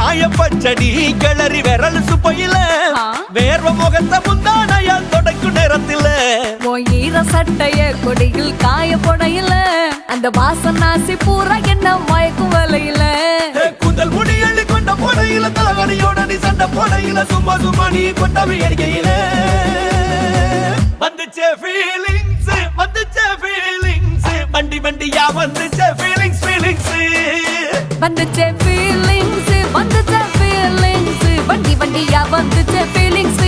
மாய பச்சடி கிளறி விரல் சுப்பையில வேர்வ முகத்தை முந்தானையால் தொடக்கும் நேரத்தில் ஈர சட்டைய கொடியில் காய பொடையில அந்த வாசனாசி பூரா என்ன மயக்கும் வலையில கூந்தல் முடி அள்ளி கொண்ட போடையில தலகடியோட நீ சண்டை போடையில சும்மா சும்மா நீ கொண்டவை எரிக்கையில வந்துச்சே ஃபீலிங்ஸ் வண்டி வண்டியா வந்துச்சே ஃபீலிங்ஸ் வந்துச்சே ஃபீலிங்ஸ் வண்டி வண்டியா வந்துச்சே ஃபீலிங்ஸ்